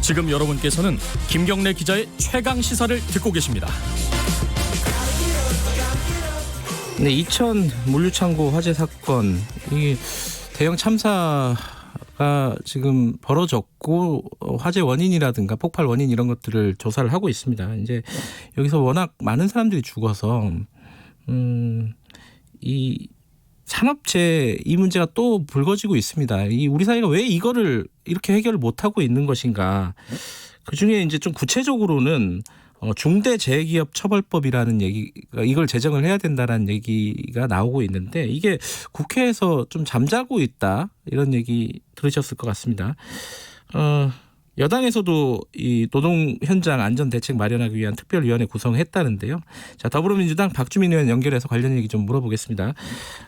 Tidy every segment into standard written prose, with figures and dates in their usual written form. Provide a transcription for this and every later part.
지금 여러분께서는 김경래 기자의 최강 시사를 듣고 계십니다. 네, 이천 물류창고 화재 사건, 이 대형 참사가 지금 벌어졌고 화재 원인이라든가 폭발 원인 이런 것들을 조사를 하고 있습니다. 이제 여기서 워낙 많은 사람들이 죽어서 이 산업재해 이 문제가 또 불거지고 있습니다. 이 우리 사회가 왜 이거를 이렇게 해결을 못 하고 있는 것인가? 그 중에 이제 좀 구체적으로는 중대재해기업처벌법이라는 얘기가 이걸 제정을 해야 된다라는 얘기가 나오고 있는데 이게 국회에서 좀 잠자고 있다 이런 얘기 들으셨을 것 같습니다. 여당에서도 이 노동 현장 안전 대책 마련하기 위한 특별위원회 구성했다는데요. 자, 더불어민주당 박주민 의원 연결해서 관련 얘기 좀 물어보겠습니다.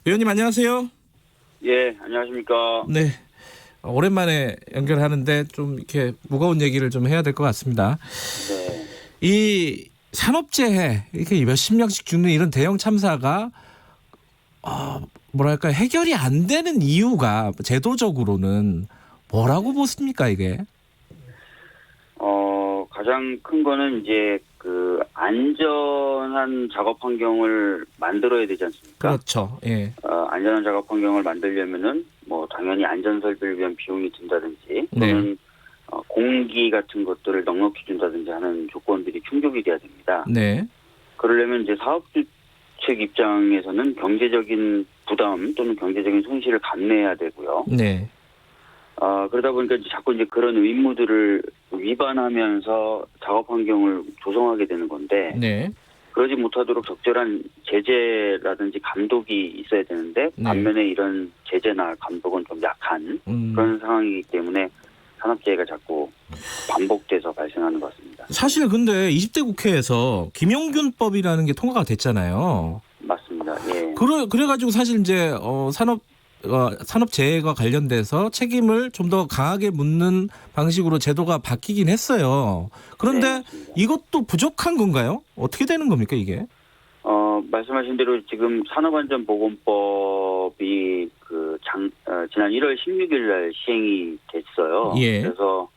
의원님 안녕하세요. 예, 안녕하십니까. 네. 오랜만에 연결하는데 좀 이렇게 무거운 얘기를 좀 해야 될 것 같습니다. 네. 이 산업재해 이렇게 몇십 명씩 죽는 이런 대형 참사가 뭐랄까 해결이 안 되는 이유가 제도적으로는 뭐라고 보십니까 이게? 가장 큰 거는 이제 그 안전한 작업 환경을 만들어야 되지 않습니까? 그렇죠. 예. 안전한 작업 환경을 만들려면은 뭐 당연히 안전 설비를 위한 비용이 든다든지 또는 네. 공기 같은 것들을 넉넉히 준다든지 하는 조건들이 충족이 돼야 됩니다. 네. 그러려면 이제 사업주 측 입장에서는 경제적인 부담 또는 경제적인 손실을 감내해야 되고요. 네. 그러다 보니까 자꾸 이제 그런 의무들을 위반하면서 작업 환경을 조성하게 되는 건데, 네. 그러지 못하도록 적절한 제재라든지 감독이 있어야 되는데, 네. 반면에 이런 제재나 감독은 좀 약한 그런 상황이기 때문에 산업재해가 자꾸 반복돼서 발생하는 것 같습니다. 사실 근데 20대 국회에서 김용균법이라는 게 통과가 됐잖아요. 맞습니다. 예. 그래가지고 사실 이제 산업재해와 관련돼서 책임을 좀 더 강하게 묻는 방식으로 제도가 바뀌긴 했어요. 그런데 네, 이것도 부족한 건가요? 어떻게 되는 겁니까 이게? 말씀하신 대로 지금 산업안전보건법이 지난 1월 16일 날 시행이 됐어요. 예. 그래서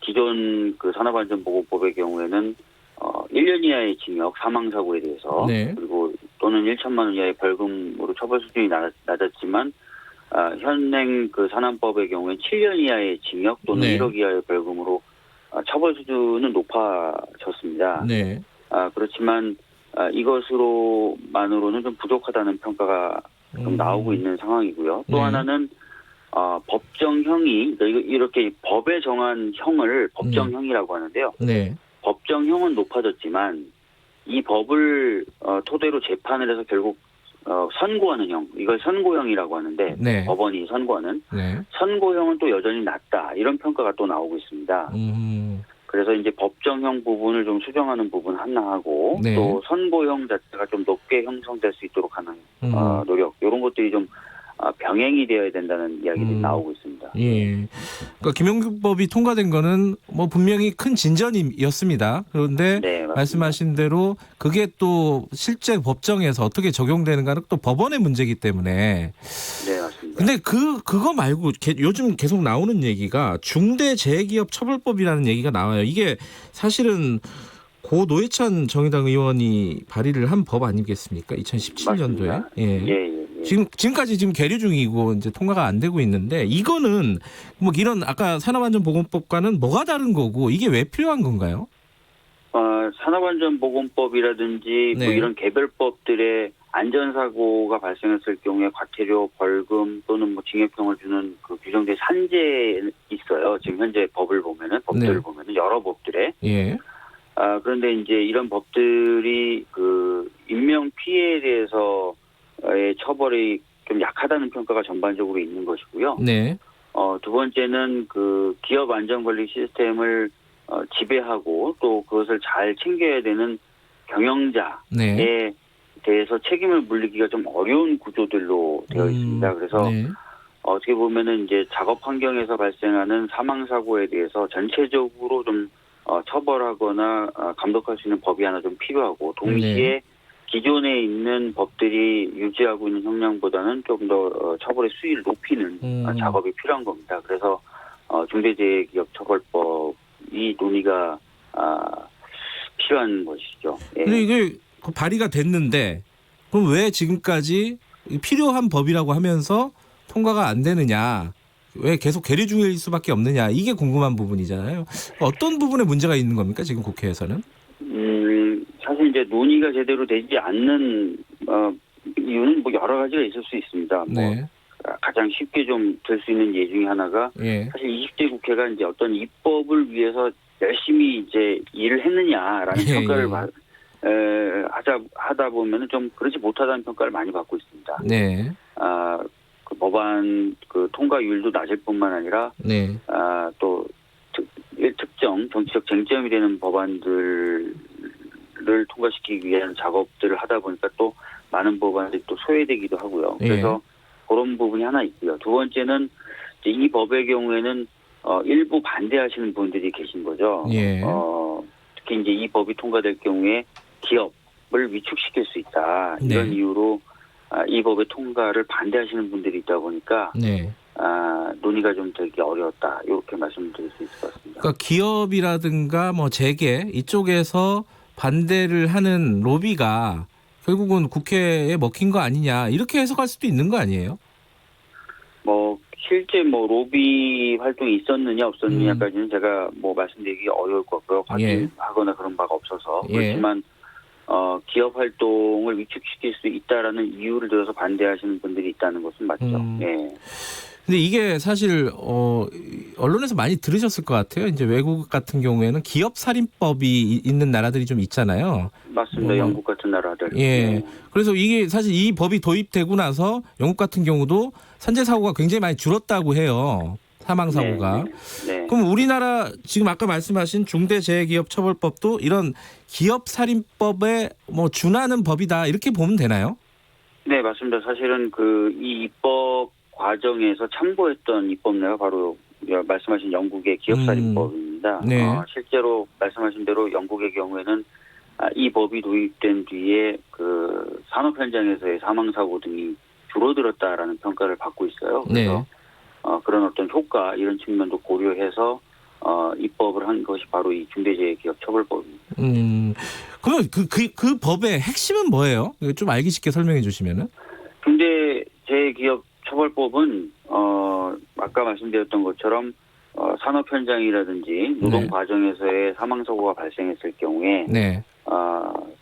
기존 그 산업안전보건법의 경우에는 1년 이하의 징역, 사망사고에 대해서 네. 그리고 또는 1천만 원 이하의 벌금으로 처벌 수준이 낮았지만 현행 그 산안법의 경우에는 7년 이하의 징역 또는 네. 1억 이하의 벌금으로 처벌 수준은 높아졌습니다. 네. 그렇지만 이것으로만으로는 좀 부족하다는 평가가 좀 나오고 있는 상황이고요. 또 네. 하나는 법정형이 이렇게 법에 정한 형을 법정형이라고 하는데요. 네. 법정형은 높아졌지만 이 법을 토대로 재판을 해서 결국 선고하는 형, 이걸 선고형이라고 하는데 네. 법원이 선고하는 네. 선고형은 또 여전히 낮다 이런 평가가 또 나오고 있습니다. 그래서 이제 법정형 부분을 좀 수정하는 부분 하나 하고 네. 또 선고형 자체가 좀 높게 형성될 수 있도록 하는 노력 이런 것들이 좀 병행이 되어야 된다는 이야기들이 나오고 있습니다. 예. 그러니까 김용균법이 통과된 거는 뭐 분명히 큰 진전이었습니다. 그런데 네, 말씀하신 대로 그게 또 실제 법정에서 어떻게 적용되는가는 또 법원의 문제이기 때문에. 네, 맞습니다. 근데 그거 말고 요즘 계속 나오는 얘기가 중대재해기업처벌법이라는 얘기가 나와요. 이게 사실은 고 노회찬 정의당 의원이 발의를 한 법 아니겠습니까? 2017년도에. 맞습니다. 예. 지금까지 지금 계류 중이고 이제 통과가 안 되고 있는데 이거는 뭐 이런 아까 산업안전보건법과는 뭐가 다른 거고 이게 왜 필요한 건가요? 산업안전보건법이라든지 네. 뭐 이런 개별법들의 안전사고가 발생했을 경우에 과태료, 벌금 또는 뭐 징역형을 주는 그 규정된 산재 있어요. 지금 현재 법들을 네. 보면은 여러 법들에. 예. 그런데 이제 이런 법들이 그 인명 피해에 대해서의 처벌이 좀 약하다는 평가가 전반적으로 있는 것이고요. 네. 두 번째는 그 기업 안전관리 시스템을 지배하고 또 그것을 잘 챙겨야 되는 경영자에 네. 대해서 책임을 물리기가 좀 어려운 구조들로 되어 있습니다. 그래서 네. 어떻게 보면은 이제 작업 환경에서 발생하는 사망 사고에 대해서 전체적으로 좀 처벌하거나 감독할 수 있는 법이 하나 좀 필요하고 동시에 네. 기존에 있는 법들이 유지하고 있는 형량보다는 좀 더 처벌의 수위를 높이는 작업이 필요한 겁니다. 그래서 중대재해기업처벌법 이 논의가 필요한 것이죠. 예. 근데 이게 발의가 됐는데 그럼 왜 지금까지 필요한 법이라고 하면서 통과가 안 되느냐? 왜 계속 계류 중일 수밖에 없느냐? 이게 궁금한 부분이잖아요. 어떤 부분에 문제가 있는 겁니까 지금 국회에서는? 사실 이제 논의가 제대로 되지 않는 이유는 뭐 여러 가지가 있을 수 있습니다. 네. 뭐 가장 쉽게 좀 될 수 있는 예 중에 하나가 예. 사실 20대 국회가 이제 어떤 입법을 위해서 열심히 이제 일을 했느냐라는 예, 평가를 예. 하다 보면은 좀 그렇지 못하다는 평가를 많이 받고 있습니다. 네. 그 법안 그 통과율도 낮을 뿐만 아니라 네. 또 특정 정치적 쟁점이 되는 법안들을 통과시키기 위한 작업들을 하다 보니까 또 많은 법안들이 또 소외되기도 하고요. 예. 그래서 그런 부분이 하나 있고요. 두 번째는 이제 이 법의 경우에는 일부 반대하시는 분들이 계신 거죠. 예. 특히 이제 이 법이 통과될 경우에 기업을 위축시킬 수 있다. 이런 네. 이유로 이 법의 통과를 반대하시는 분들이 있다 보니까 네. 논의가 좀 되기 어려웠다. 이렇게 말씀드릴 수 있을 것 같습니다. 그러니까 기업이라든가 뭐 재계 이쪽에서 반대를 하는 로비가 결국은 국회에 먹힌 거 아니냐 이렇게 해석할 수도 있는 거 아니에요? 뭐 실제 뭐 로비 활동이 있었느냐 없었느냐까지는 제가 뭐 말씀드리기 어려울 것 같고요. 확인하거나 그런 바가 없어서 예. 그렇지만 기업 활동을 위축시킬 수 있다라는 이유를 들어서 반대하시는 분들이 있다는 것은 맞죠. 예. 근데 이게 사실 언론에서 많이 들으셨을 것 같아요. 이제 외국 같은 경우에는 기업 살인법이 있는 나라들이 좀 있잖아요. 맞습니다. 영국 같은 나라들. 예. 그래서 이게 사실 이 법이 도입되고 나서 영국 같은 경우도 산재 사고가 굉장히 많이 줄었다고 해요. 사망 사고가. 네. 그럼 우리나라 지금 아까 말씀하신 중대재해기업처벌법도 이런 기업 살인법에 뭐 준하는 법이다 이렇게 보면 되나요? 네, 맞습니다. 사실은 이 입법 과정에서 참고했던 입법례가 바로 말씀하신 영국의 기업살인법입니다. 네. 실제로 말씀하신 대로 영국의 경우에는 이 법이 도입된 뒤에 그 산업 현장에서의 사망 사고 등이 줄어들었다라는 평가를 받고 있어요. 그래서 네. 그런 어떤 효과 이런 측면도 고려해서 입법을 한 것이 바로 이 중대재해기업처벌법입니다. 그러면 그 법의 핵심은 뭐예요? 좀 알기 쉽게 설명해 주시면은. 중대재해기업처벌법은 아까 말씀드렸던 것처럼 산업 현장이라든지 노동 네. 과정에서의 사망 사고가 발생했을 경우에 네.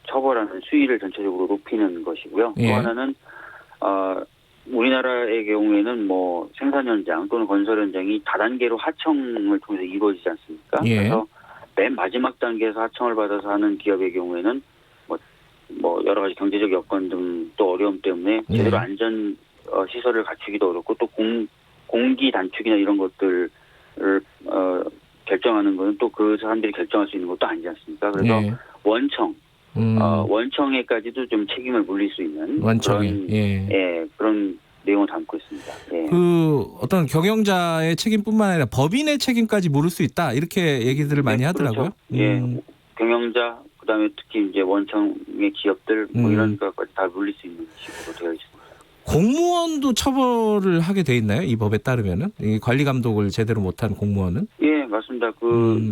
처벌하는 수위를 전체적으로 높이는 것이고요. 예. 또 하나는 우리나라의 경우에는 뭐 생산 현장 또는 건설 현장이 다단계로 하청을 통해서 이루어지지 않습니까? 예. 그래서 맨 마지막 단계에서 하청을 받아서 하는 기업의 경우에는 뭐 여러 가지 경제적 여건 등 또 어려움 때문에 제대로 안전 시설을 갖추기도 어렵고 또 공기 단축이나 이런 것들을 결정하는 것은 또 그 사람들이 결정할 수 있는 것도 아니지 않습니까? 그래서 예. 원청에까지도 좀 책임을 물릴 수 있는 원청에. 그런 그런 내용을 담고 있습니다. 예. 그 어떤 경영자의 책임뿐만 아니라 법인의 책임까지 물을 수 있다 이렇게 얘기들을 많이 네, 하더라고요. 그렇죠. 예, 경영자 그다음에 특히 이제 원청의 기업들 뭐 이런 것까지 다 물릴 수 있는 식으로 되어 있습니다. 공무원도 처벌을 하게 돼 있나요? 이 법에 따르면은 이 관리 감독을 제대로 못한 공무원은? 예, 맞습니다.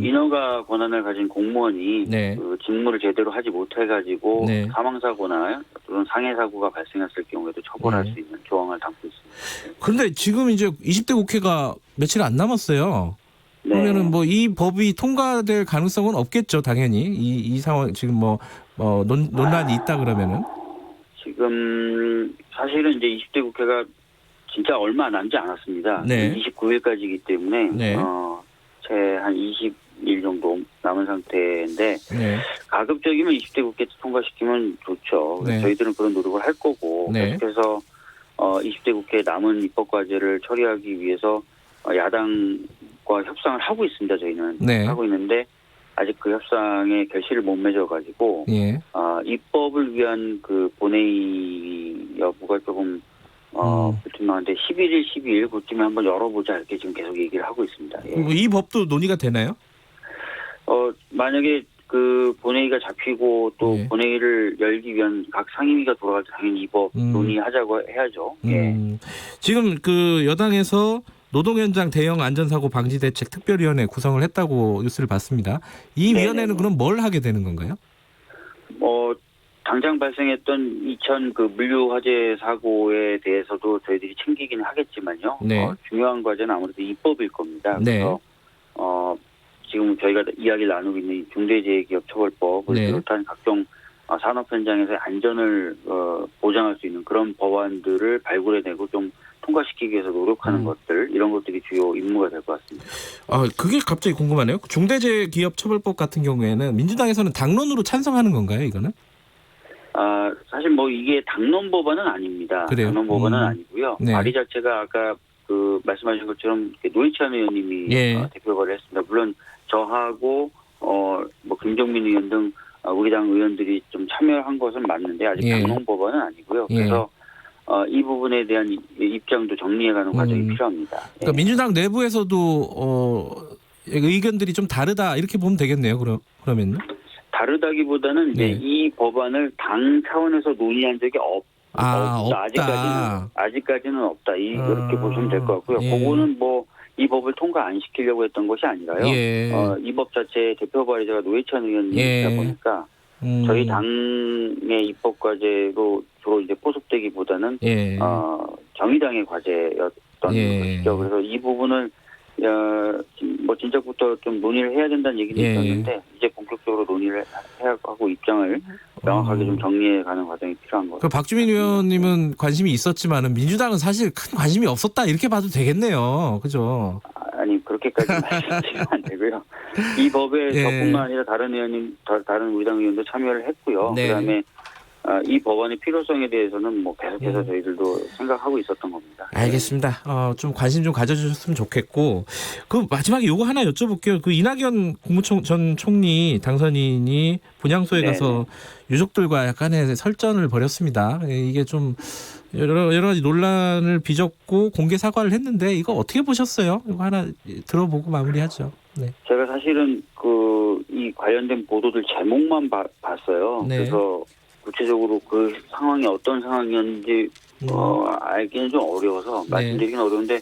인허가 권한을 가진 공무원이 네. 그 직무를 제대로 하지 못해가지고 네. 사망 사고나 또는 상해 사고가 발생했을 경우에도 처벌할 수 있는 조항을 담고 있습니다. 그런데 지금 이제 20대 국회가 며칠 안 남았어요. 네. 그러면은 뭐 이 법이 통과될 가능성은 없겠죠, 당연히. 이 상황 지금 논란이 있다 그러면은. 지금 사실은 이제 20대 국회가 진짜 얼마 남지 않았습니다. 네. 29일까지이기 때문에 네. 채 한 20일 정도 남은 상태인데 네. 가급적이면 20대 국회 통과시키면 좋죠. 네. 저희들은 그런 노력을 할 거고 네. 계속해서 20대 국회 남은 입법 과제를 처리하기 위해서 야당과 협상을 하고 있습니다. 저희는 네. 하고 있는데 아직 그 협상에 결실을 못 맺어가지고 예. 입법을 위한 그 본회의 여부가 조금 불투명한데 11일, 12일 그쯤에 한번 열어보자 이렇게 지금 계속 얘기를 하고 있습니다. 예. 이 법도 논의가 되나요? 만약에 그 본회의가 잡히고 또 예. 본회의를 열기 위한 각 상임위가 돌아갈 때 당연히 이 법 논의하자고 해야죠. 예. 지금 그 여당에서 노동 현장 대형 안전사고 방지 대책 특별위원회 구성을 했다고 뉴스를 봤습니다. 이 위원회는 그럼 뭘 하게 되는 건가요? 당장 발생했던 2000 그 물류 화재 사고에 대해서도 저희들이 챙기긴 하겠지만요. 네. 중요한 과제는 아무래도 입법일 겁니다. 네. 그래서 지금 저희가 이야기를 나누고 있는 이 중대재해기업처벌법을 네. 비롯한 각종 산업 현장에서의 안전을 보장할 수 있는 그런 법안들을 발굴해내고 좀 통과시키기 위해서 노력하는 것들, 이런 것들이 주요 임무가 될 것 같습니다. 그게 갑자기 궁금하네요. 중대재해기업처벌법 같은 경우에는 민주당에서는 당론으로 찬성하는 건가요, 이거는? 사실 뭐 이게 당론 법안은 아닙니다. 그래요? 당론 법안은 아니고요. 네. 발의 자체가 아까 그 말씀하신 것처럼 노회찬 의원님이 예. 대표 발의했습니다. 물론 저하고 뭐 김종민 의원 등 우리 당 의원들이 좀 참여한 것은 맞는데 아직 예. 당론 법안은 아니고요. 예. 그래서 이 부분에 대한 입장도 정리해가는 과정이 필요합니다. 그러니까 민주당 내부에서도 의견들이 좀 다르다 이렇게 보면 되겠네요. 그러면요. 다르다기보다는 이제 네. 이 법안을 당 차원에서 논의한 적이 없다. 아직까지는 없다. 이렇게 보시면 될 것 같고요. 예. 그거는 뭐 이 법을 통과 안 시키려고 했던 것이 아니라요. 예. 이 법 자체의 대표 발의자가 노회찬 의원이다 예. 보니까 저희 당의 입법 과제로 주로 이제 포섭되기보다는 예. 정의당의 과제였던 예. 것이죠. 그래서 이 부분을 뭐 진작부터 좀 논의를 해야 된다는 얘기도 예. 있었는데 이제 본격적으로 논의를 해야 하고 입장을 명확하게 좀 정리해가는 과정이 필요한 거죠. 박주민 의원님은 관심이 있었지만은 민주당은 사실 큰 관심이 없었다 이렇게 봐도 되겠네요. 그죠? 아니 그렇게까지 말씀드리면 안 되고요. 이 법에 예. 저뿐만 아니라 다른 의원님, 다른 우리 당 의원도 참여를 했고요. 네. 그다음에 이 법안의 필요성에 대해서는 뭐 계속해서 저희들도 생각하고 있었던 겁니다. 알겠습니다. 좀 관심 좀 가져주셨으면 좋겠고 그 마지막에 요거 하나 여쭤볼게요. 그 이낙연 국무총 전 총리 당선인이 분향소에 가서 유족들과 약간의 설전을 벌였습니다. 이게 좀 여러 가지 논란을 빚었고 공개 사과를 했는데 이거 어떻게 보셨어요? 이거 하나 들어보고 마무리하죠. 네. 제가 사실은 이 관련된 보도들 제목만 봤어요. 네. 그래서 구체적으로 그 상황이 어떤 상황이었는지 알기는 좀 어려워서 말씀드리긴 어려운데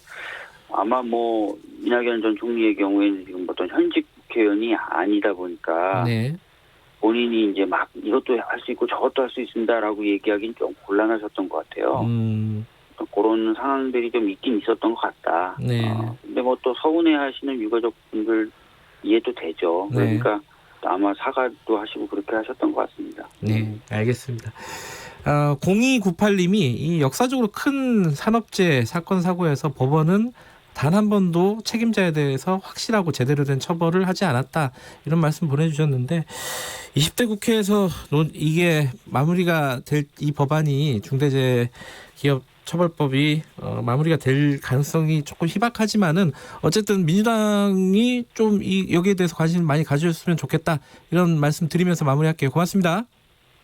아마 뭐 이낙연 전 총리의 경우에는 지금 어떤 현직 국회의원이 아니다 보니까 네. 본인이 이제 막 이것도 할 수 있고 저것도 할 수 있습니다라고 얘기하기는 좀 곤란하셨던 것 같아요. 그런 상황들이 좀 있긴 있었던 것 같다. 네. 근데 뭐 또 서운해하시는 유가족분들 이해도 되죠. 네. 그러니까 아마 사과도 하시고 그렇게 하셨던 것 같습니다. 네, 알겠습니다. 0298님이 이 역사적으로 큰 산업재해 사건 사고에서 법원은 단 한 번도 책임자에 대해서 확실하고 제대로 된 처벌을 하지 않았다 이런 말씀 보내주셨는데 20대 국회에서 이게 마무리가 될 이 법안이 중대재해기업처벌법이 마무리가 될 가능성이 조금 희박하지만은 어쨌든 민주당이 좀 여기에 대해서 관심을 많이 가져줬으면 좋겠다 이런 말씀 드리면서 마무리할게요. 고맙습니다.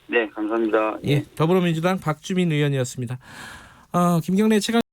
네, 감사합니다. 예, 더불어민주당 박주민 의원이었습니다. 김경래 최강